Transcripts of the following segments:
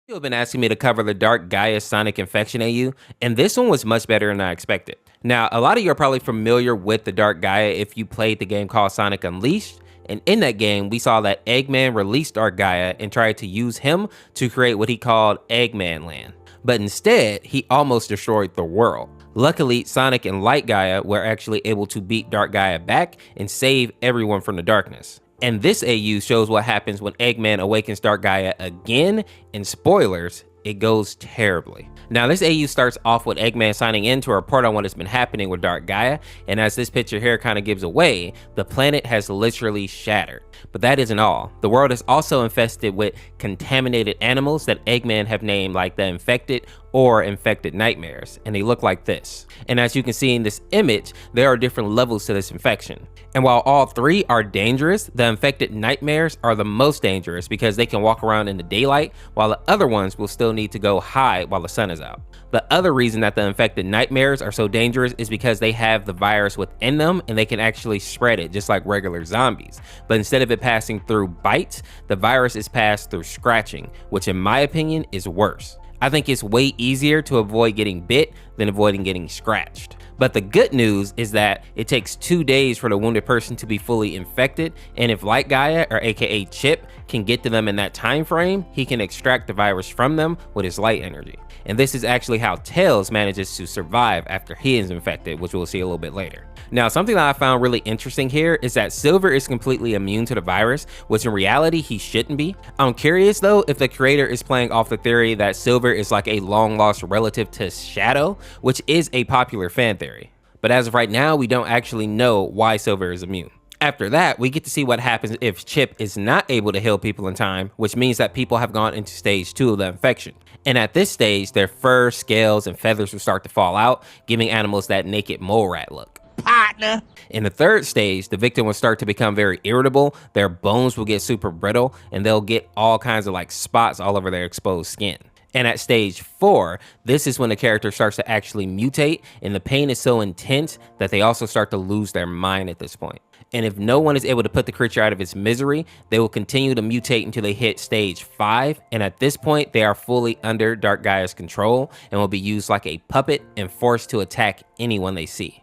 You have been asking me to cover the Dark Gaia Sonic Infection AU, and this one was much better than I expected. Now, a lot of you are probably familiar with the Dark Gaia if you played the game called Sonic Unleashed, and in that game, we saw that Eggman released Dark Gaia and tried to use him to create what he called Eggman Land. But instead, he almost destroyed the world. Luckily, Sonic and Light Gaia were actually able to beat Dark Gaia back and save everyone from the darkness. And this AU shows what happens when Eggman awakens Dark Gaia again, and spoilers, it goes terribly. Now this AU starts off with Eggman signing in to report on what has been happening with Dark Gaia, and as this picture here kind of gives away, the planet has literally shattered. But that isn't all. The world is also infested with contaminated animals that Eggman have named like the infected or infected nightmares, and they look like this. And as you can see in this image, there are different levels to this infection. And while all three are dangerous, the infected nightmares are the most dangerous because they can walk around in the daylight, while the other ones will still need to go hide while the sun is out. The other reason that the infected nightmares are so dangerous is because they have the virus within them and they can actually spread it just like regular zombies. But instead of it passing through bites, the virus is passed through scratching, which in my opinion is worse. I think it's way easier to avoid getting bit than avoiding getting scratched. But the good news is that it takes 2 days for the wounded person to be fully infected, and if Light Gaia, or aka Chip, can get to them in that time frame, he can extract the virus from them with his light energy. And this is actually how Tails manages to survive after he is infected, which we'll see a little bit later. Now, something that I found really interesting here is that Silver is completely immune to the virus, which in reality he shouldn't be. I'm curious though if the creator is playing off the theory that Silver is like a long lost relative to Shadow, which is a popular fan theory. But as of right now, we don't actually know why Silver is immune. After that, we get to see what happens if Chip is not able to heal people in time, which means that people have gone into stage 2 of the infection. And at this stage, their fur, scales, and feathers will start to fall out, giving animals that naked mole rat look. Partner. In the third stage, the victim will start to become very irritable, their bones will get super brittle, and they'll get all kinds of like spots all over their exposed skin. And at stage 4, this is when the character starts to actually mutate, and the pain is so intense that they also start to lose their mind at this point. And if no one is able to put the creature out of its misery, they will continue to mutate until they hit stage 5, and at this point, they are fully under Dark Gaia's control and will be used like a puppet and forced to attack anyone they see.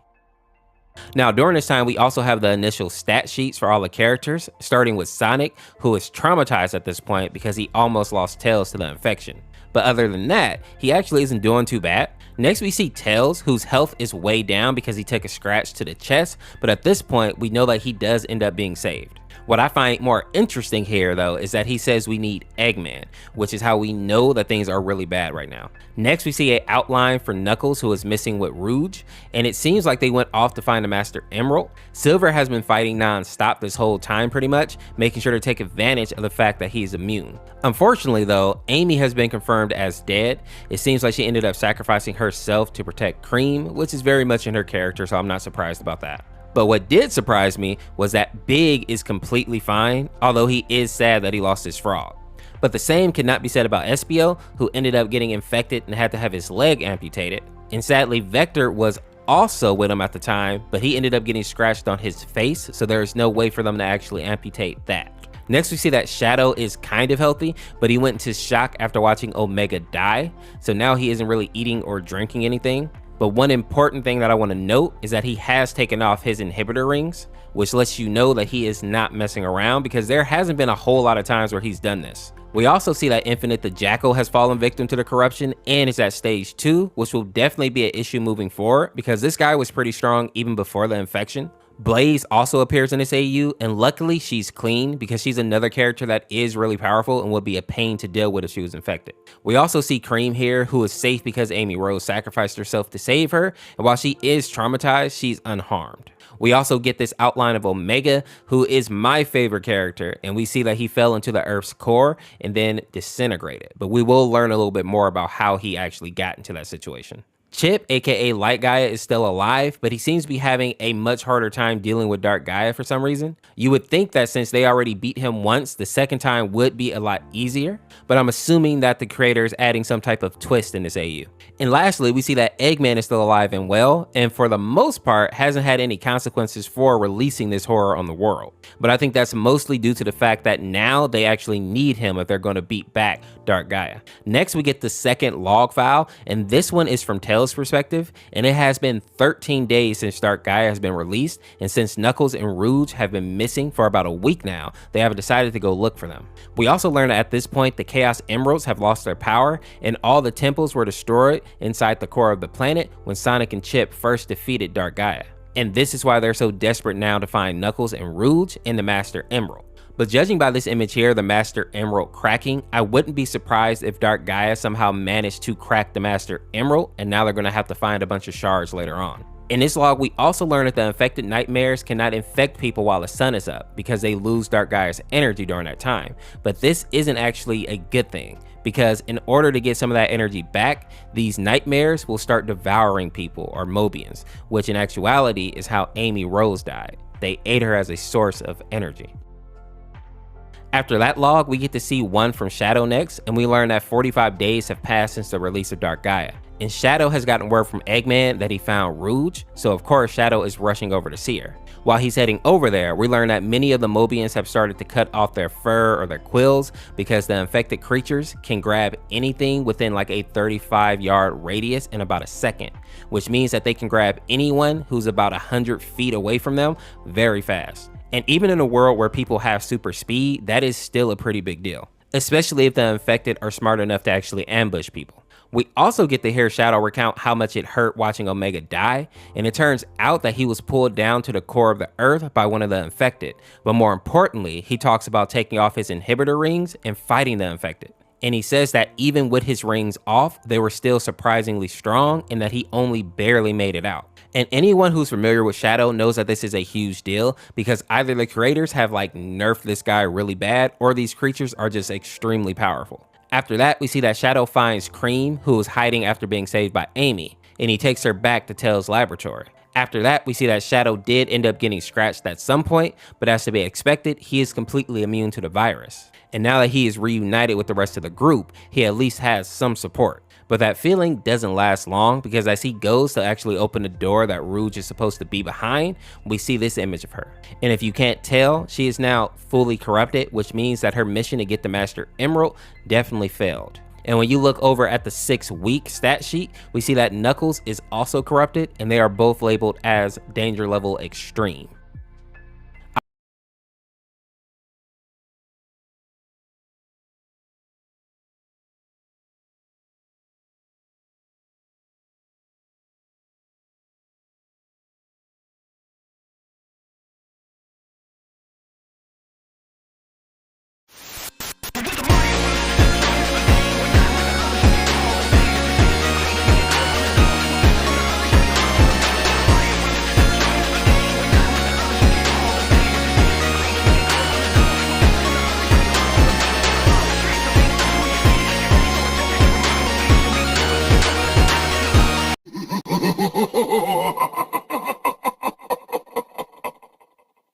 Now, during this time, we also have the initial stat sheets for all the characters, starting with Sonic, who is traumatized at this point because he almost lost Tails to the infection. But other than that, he actually isn't doing too bad. Next, we see Tails, whose health is way down because he took a scratch to the chest, but at this point, we know that he does end up being saved. What I find more interesting here, though, is that he says we need Eggman, which is how we know that things are really bad right now. Next, we see an outline for Knuckles, who is missing with Rouge, and it seems like they went off to find the Master Emerald. Silver has been fighting non-stop this whole time pretty much, making sure to take advantage of the fact that he's immune. Unfortunately, though, Amy has been confirmed as dead. It seems like she ended up sacrificing herself to protect Cream, which is very much in her character, so I'm not surprised about that. But what did surprise me was that Big is completely fine, although he is sad that he lost his frog. But the same cannot be said about Espio, who ended up getting infected and had to have his leg amputated. And sadly, Vector was also with him at the time, but he ended up getting scratched on his face, so there is no way for them to actually amputate that. Next, we see that Shadow is kind of healthy, but he went into shock after watching Omega die, so now he isn't really eating or drinking anything. But one important thing that I want to note is that he has taken off his inhibitor rings, which lets you know that he is not messing around because there hasn't been a whole lot of times where he's done this. We also see that Infinite the Jackal has fallen victim to the corruption and is at stage 2, which will definitely be an issue moving forward because this guy was pretty strong even before the infection. Blaze also appears in this AU, and luckily she's clean because she's another character that is really powerful and would be a pain to deal with if she was infected. We also see Cream here, who is safe because Amy Rose sacrificed herself to save her, and while she is traumatized, she's unharmed. We also get this outline of Omega, who is my favorite character, and we see that he fell into the Earth's core and then disintegrated, but we will learn a little bit more about how he actually got into that situation. Chip, aka Light Gaia, is still alive, but he seems to be having a much harder time dealing with Dark Gaia for some reason. You would think that since they already beat him once, the second time would be a lot easier, but I'm assuming that the creator is adding some type of twist in this AU. And lastly, we see that Eggman is still alive and well, and for the most part hasn't had any consequences for releasing this horror on the world. But I think that's mostly due to the fact that now they actually need him if they're going to beat back Dark Gaia. Next, we get the second log file, and this one is from Tails' perspective, and it has been 13 days since Dark Gaia has been released, and since Knuckles and Rouge have been missing for about a week now, they have decided to go look for them. We also learn that at this point the Chaos Emeralds have lost their power, and all the temples were destroyed inside the core of the planet when Sonic and Chip first defeated Dark Gaia. And this is why they're so desperate now to find Knuckles and Rouge and the Master Emerald. But judging by this image here, the Master Emerald cracking, I wouldn't be surprised if Dark Gaia somehow managed to crack the Master Emerald, and now they're going to have to find a bunch of shards later on. In this log, we also learn that the infected nightmares cannot infect people while the sun is up, because they lose Dark Gaia's energy during that time. But this isn't actually a good thing, because in order to get some of that energy back, these nightmares will start devouring people, or Mobians, which in actuality is how Amy Rose died. They ate her as a source of energy. After that log, we get to see one from Shadow next, and we learn that 45 days have passed since the release of Dark Gaia. And Shadow has gotten word from Eggman that he found Rouge, so of course Shadow is rushing over to see her. While he's heading over there, we learn that many of the Mobians have started to cut off their fur or their quills because the infected creatures can grab anything within like a 35-yard radius in about a second, which means that they can grab anyone who's about 100 feet away from them very fast. And even in a world where people have super speed, that is still a pretty big deal, especially if the infected are smart enough to actually ambush people. We also get to hear Shadow recount how much it hurt watching Omega die, and it turns out that he was pulled down to the core of the earth by one of the infected. But more importantly, he talks about taking off his inhibitor rings and fighting the infected. And he says that even with his rings off, they were still surprisingly strong and that he only barely made it out. And anyone who's familiar with Shadow knows that this is a huge deal because either the creators have like nerfed this guy really bad or these creatures are just extremely powerful. After that, we see that Shadow finds Cream, who is hiding after being saved by Amy, and he takes her back to Tails' laboratory. After that, we see that Shadow did end up getting scratched at some point, but as to be expected, he is completely immune to the virus. And now that he is reunited with the rest of the group, he at least has some support. But that feeling doesn't last long because as he goes to actually open the door that Rouge is supposed to be behind, we see this image of her. And if you can't tell, she is now fully corrupted, which means that her mission to get the Master Emerald definitely failed. And when you look over at the 6-week stat sheet, we see that Knuckles is also corrupted and they are both labeled as danger level extreme.